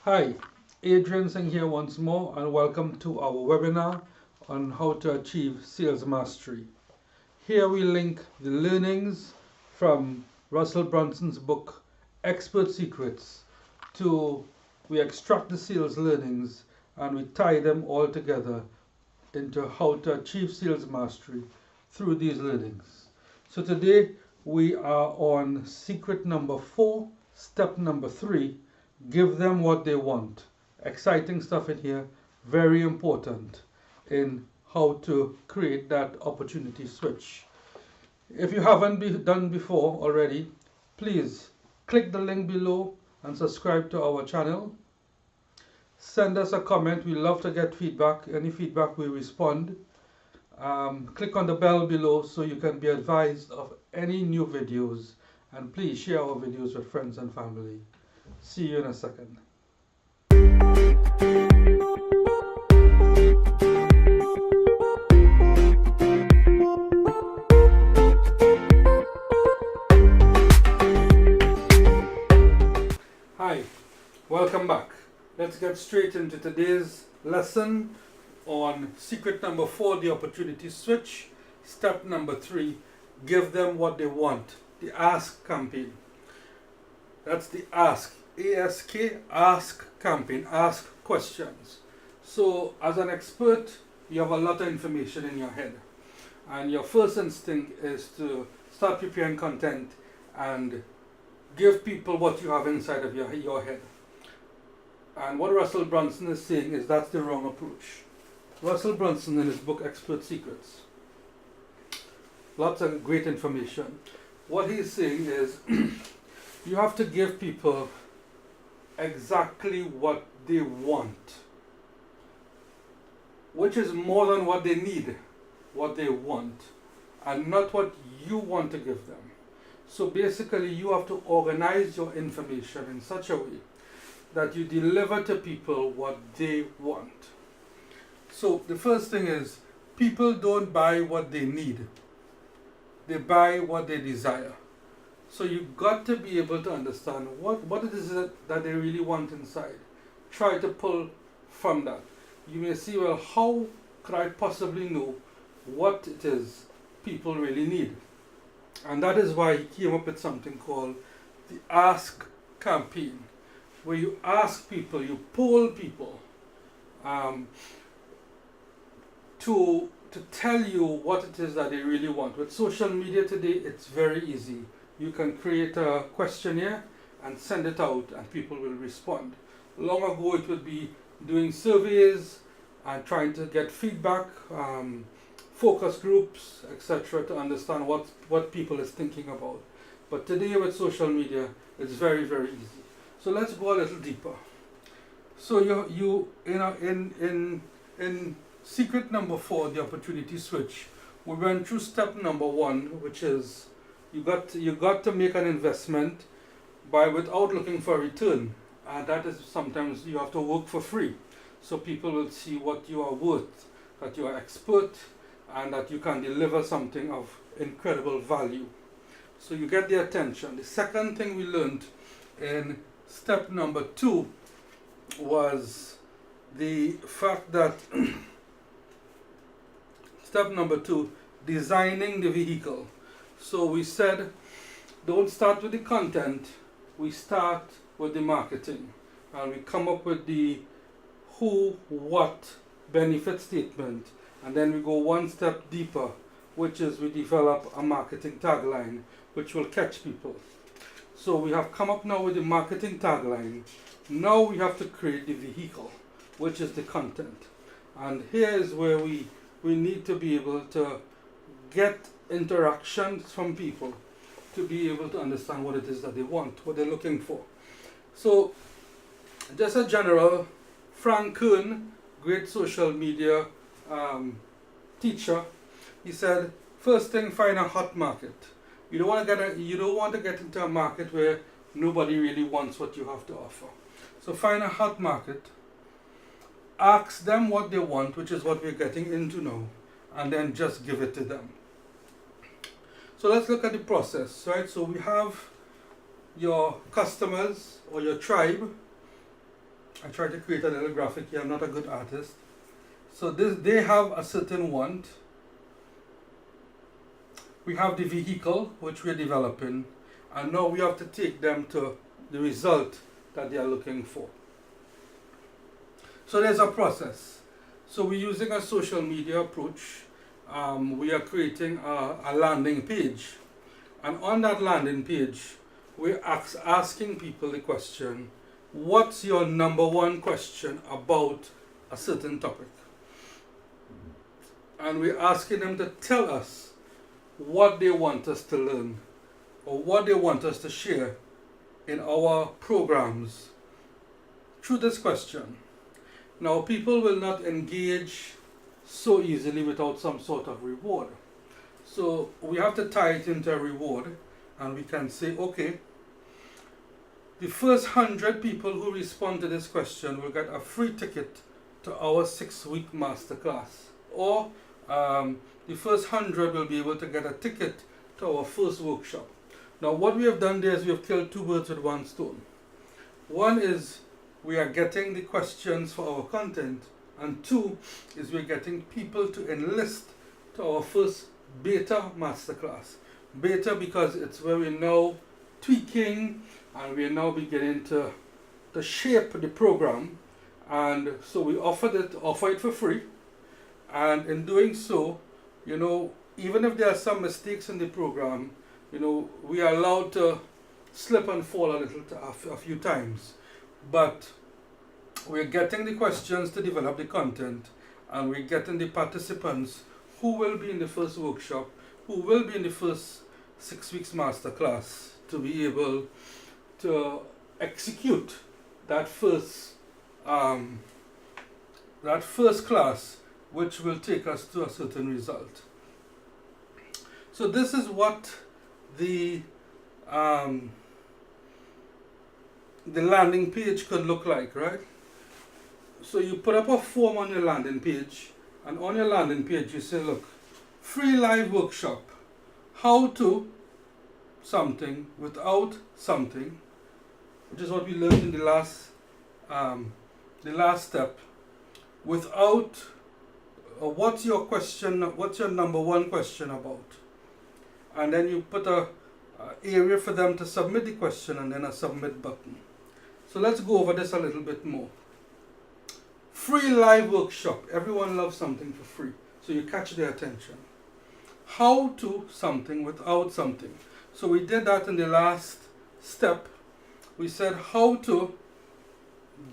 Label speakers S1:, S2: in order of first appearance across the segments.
S1: Hi, Adrian Singh here once more, and welcome to our webinar on how to achieve sales mastery. Here we link the learnings from Russell Brunson's book Expert Secrets we extract the sales learnings and we tie them all together into how to achieve sales mastery through these learnings. So today we are on secret number 4, step number 3. Give them what they want. Exciting stuff in here, very important in how to create that opportunity switch. If you haven't done before already, please click the link below and subscribe to our channel. Send us a comment. We love to get feedback. Any feedback we respond. Click on the bell below so you can be advised of any new videos, and please share our videos with friends and family. See you in a second. Hi, welcome back. Let's get straight into today's lesson on secret number 4, the opportunity switch. Step number 3, give them what they want. The ask campaign. That's the ask. ASK, ask campaign, ask questions. So as an expert, you have a lot of information in your head, and your first instinct is to start preparing content and give people what you have inside of your head. And what Russell Brunson is saying is that's the wrong approach. Russell Brunson, in his book Expert Secrets, lots of great information. What he's saying is you have to give people exactly what they want, which is more than what they need, what they want, and not what you want to give them. So basically you have to organize your information in such a way that you deliver to people what they want. So the first thing is, people don't buy what they need, they buy what they desire. So you've got to be able to understand what it is that they really want inside. Try to pull from that. You may see, well, how could I possibly know what it is people really need? And that is why he came up with something called the ask campaign, where you ask people, you poll people to tell you what it is that they really want. With social media today, it's very easy. You can create a questionnaire and send it out and people will respond. Long ago it would be doing surveys and trying to get feedback, focus groups, etc., to understand what people is thinking about. But today with social media, it's very, very easy. So let's go a little deeper. So in secret number 4, the opportunity switch, we went through step number 1, which is you got to make an investment without looking for a return. And that is sometimes you have to work for free. So people will see what you are worth, that you are expert, and that you can deliver something of incredible value. So you get their attention. The second thing we learned in step number 2 was the fact that step number 2, designing the vehicle. So we said, don't start with the content, we start with the marketing. And we come up with the who, what, benefit statement. And then we go one step deeper, which is we develop a marketing tagline, which will catch people. So we have come up now with the marketing tagline. Now we have to create the vehicle, which is the content. And here is where we need to be able to get interactions from people to be able to understand what it is that they want, what they're looking for. So just a general, Frank Kern, great social media teacher, he said, first thing, find a hot market. You don't want to get into a market where nobody really wants what you have to offer. So find a hot market, ask them what they want, which is what we're getting into now, and then just give it to them. So let's look at the process, right? So we have your customers or your tribe, I try to create a little graphic here. I'm not a good artist. So they have a certain want. We have the vehicle which we're developing, and now we have to take them to the result that they are looking for. So there's a process. So we're using a social media approach. We are creating a landing page, and on that landing page we're asking people the question, what's your number one question about a certain topic? And we're asking them to tell us what they want us to learn or what they want us to share in our programs through this question. Now, people will not engage so easily without some sort of reward. So we have to tie it into a reward, and we can say, okay, the first 100 people who respond to this question will get a free ticket to our 6-week masterclass, or the first 100 will be able to get a ticket to our first workshop. Now, what we have done there is we have killed 2 birds with 1 stone. One is we are getting the questions for our content, and 2 is we're getting people to enlist to our first beta masterclass. Beta because it's where we're now tweaking and we're now beginning to shape the program, and so we offer it for free. And in doing so, even if there are some mistakes in the program, we are allowed to slip and fall a few times. But we're getting the questions to develop the content, and we're getting the participants who will be in the first workshop, who will be in the first 6 weeks masterclass, to be able to execute that first class, which will take us to a certain result. So this is what the landing page could look like, right? So you put up a form on your landing page, and on your landing page you say, look, free live workshop, how to something without something, which is what we learned in the last step. Without, what's your question? What's your number one question about? And then you put a area for them to submit the question, and then a submit button. So let's go over this a little bit more. Free live workshop. Everyone loves something for free, so you catch their attention. How to something without something. So we did that in the last step. We said how to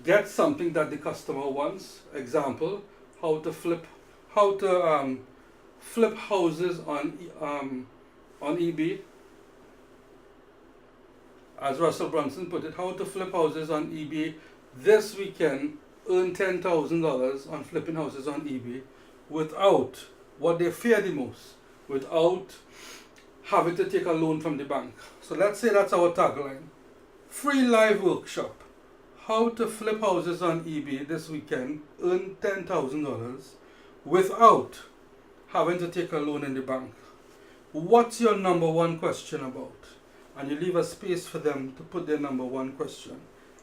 S1: get something that the customer wants. Example, how to flip houses on eBay. As Russell Brunson put it, how to flip houses on eBay this weekend, earn $10,000 on flipping houses on eBay without what they fear the most, without having to take a loan from the bank. So let's say that's our tagline. Free live workshop. How to flip houses on eBay this weekend, earn $10,000 without having to take a loan in the bank. What's your number one question about? And you leave a space for them to put their number one question.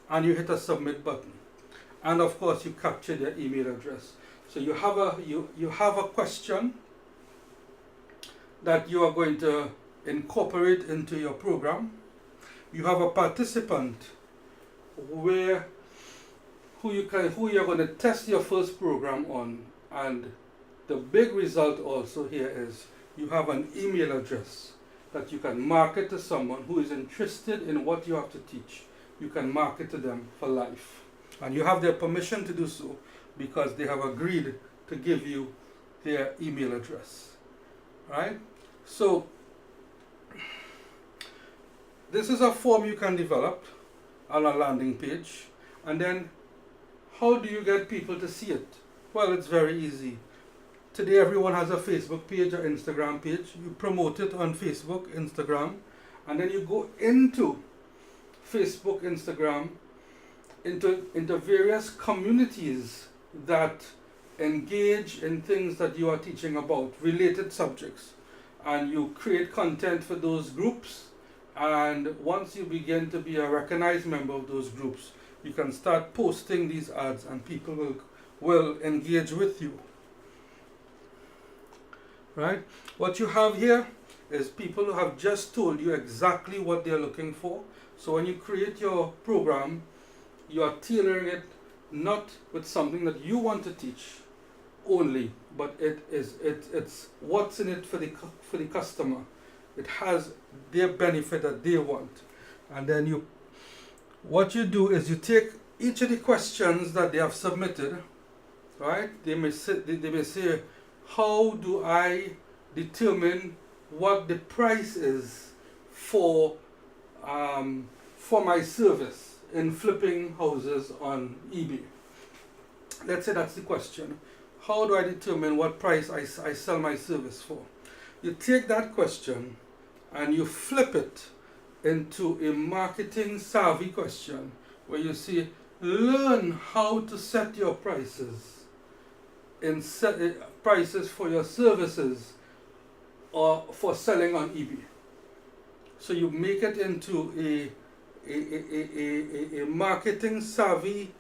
S1: And you hit a submit button. And of course you capture their email address. So you have a question that you are going to incorporate into your program. You have a participant who you're going to test your first program on, and the big result also here is you have an email address that you can market to someone who is interested in what you have to teach. You can market to them for life, and you have their permission to do so because they have agreed to give you their email address, right? So this is a form you can develop on a landing page. And then how do you get people to see it? Well, it's very easy. Today everyone has a Facebook page or Instagram page. You promote it on Facebook, Instagram, and then you go into Facebook, Instagram, into various communities that engage in things that you are teaching about, related subjects, and you create content for those groups. And once you begin to be a recognized member of those groups, you can start posting these ads and people will engage with you. Right? What you have here is people who have just told you exactly what they're looking for. So when you create your program, you are tailoring it not with something that you want to teach only, but it's what's in it for the customer. It has their benefit that they want. And then what you do is you take each of the questions that they have submitted, right? They may say, how do I determine what the price is for my service in flipping houses on eBay? Let's say that's the question. How do I determine what price I sell my service for? You take that question and you flip it into a marketing savvy question where you say, learn how to set your prices in prices for your services or for selling on eBay. So you make it into a marketing savvy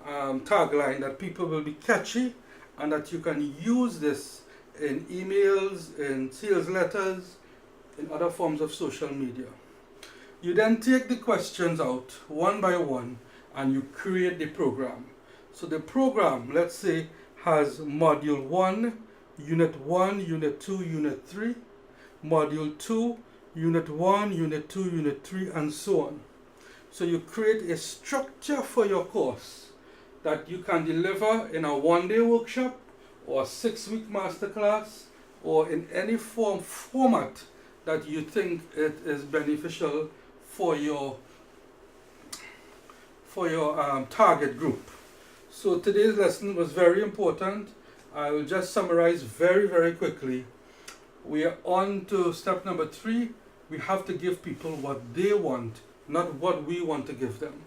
S1: tagline that people will be catchy, and that you can use this in emails, in sales letters, in other forms of social media. You then take the questions out one by one and you create the program. So the program, let's say, has module 1, unit 1, unit 2, unit 3, module 2, unit 1, unit 2, unit 3, and so on. So you create a structure for your course that you can deliver in a one-day workshop or a 6-week masterclass or in any format that you think it is beneficial for your target group. So today's lesson was very important. I will just summarize very quickly. We are on to step number 3. We have to give people what they want, not what we want to give them.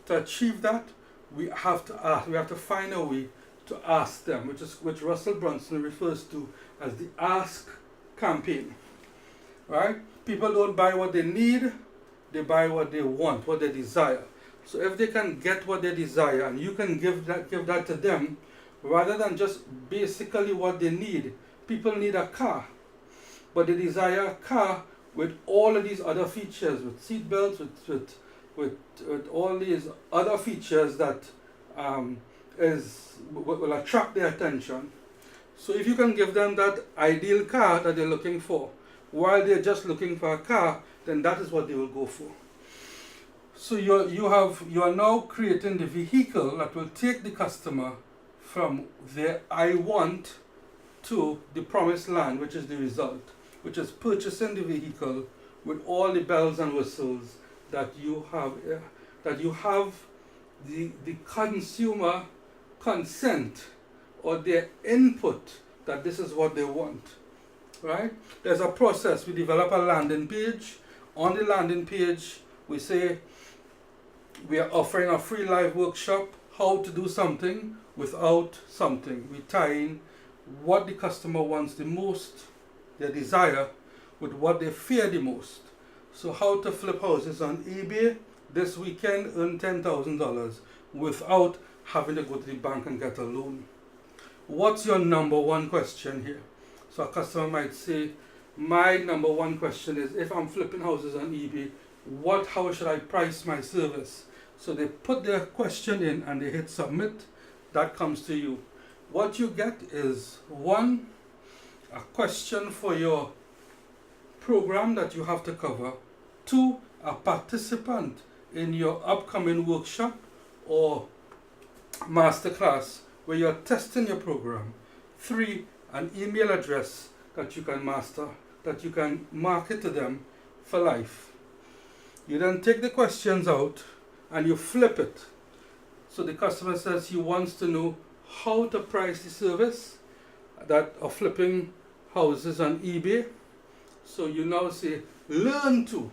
S1: To achieve that, we have to find a way to ask them, which Russell Brunson refers to as the ask campaign. Right? People don't buy what they need, they buy what they want, what they desire. So if they can get what they desire and you can give that to them, rather than just basically what they need. People need a car, but they desire a car with all of these other features, with seat belts, with all these other features that will attract their attention. So if you can give them that ideal car that they're looking for, while they're just looking for a car, then that is what they will go for. So you are now creating the vehicle that will take the customer from their I want to the promised land, which is the result, which is purchasing the vehicle with all the bells and whistles that you have the consumer consent or their input that this is what they want. Right? There's a process. We develop a landing page. On the landing page, we say we are offering a free live workshop, how to do something without something. We tie in what the customer wants the most, their desire, with what they fear the most. So how to flip houses on eBay this weekend, earn $10,000 without having to go to the bank and get a loan. What's your number one question here? So a customer might say, my number one question is, if I'm flipping houses on eBay, how should I price my service? So they put their question in and they hit submit. That comes to you. What you get is 1, a question for your program that you have to cover. 2, a participant in your upcoming workshop or masterclass where you're testing your program. 3, an email address that you can master, that you can market to them for life. You then take the questions out and you flip it. So the customer says he wants to know how to price the service that of flipping houses on eBay. So you now say, learn to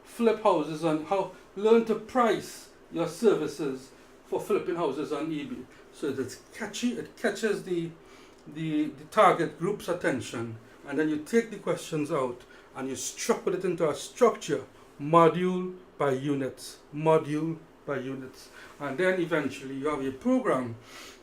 S1: flip houses learn to price your services for flipping houses on eBay. So it's catchy, it catches the target group's attention, and then you take the questions out and you put it into a structure, module by units, module by units. And then eventually you have a program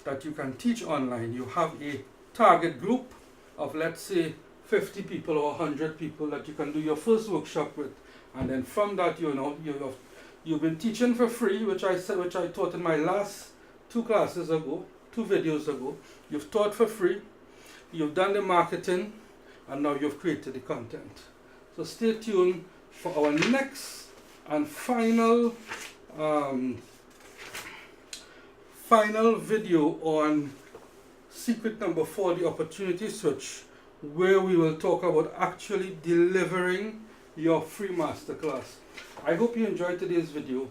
S1: that you can teach online. You have a target group of, let's say, 50 people or 100 people that you can do your first workshop with. And then from that, you've been teaching for free, which I taught in my last two videos ago. You've taught for free, you've done the marketing, and now you've created the content. So stay tuned for our next and final video on secret number 4, the opportunity switch, where we will talk about actually delivering your free masterclass. I hope you enjoyed today's video.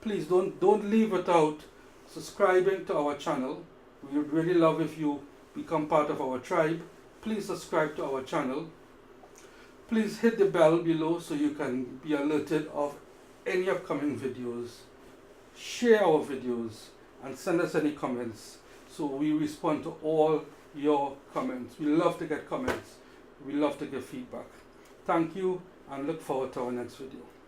S1: Please don't leave without subscribing to our channel. We would really love if you become part of our tribe. Please subscribe to our channel. Please hit the bell below so you can be alerted of any upcoming videos. Share our videos and send us any comments so we respond to all your comments. We love to get comments. We love to get feedback. Thank you and look forward to our next video.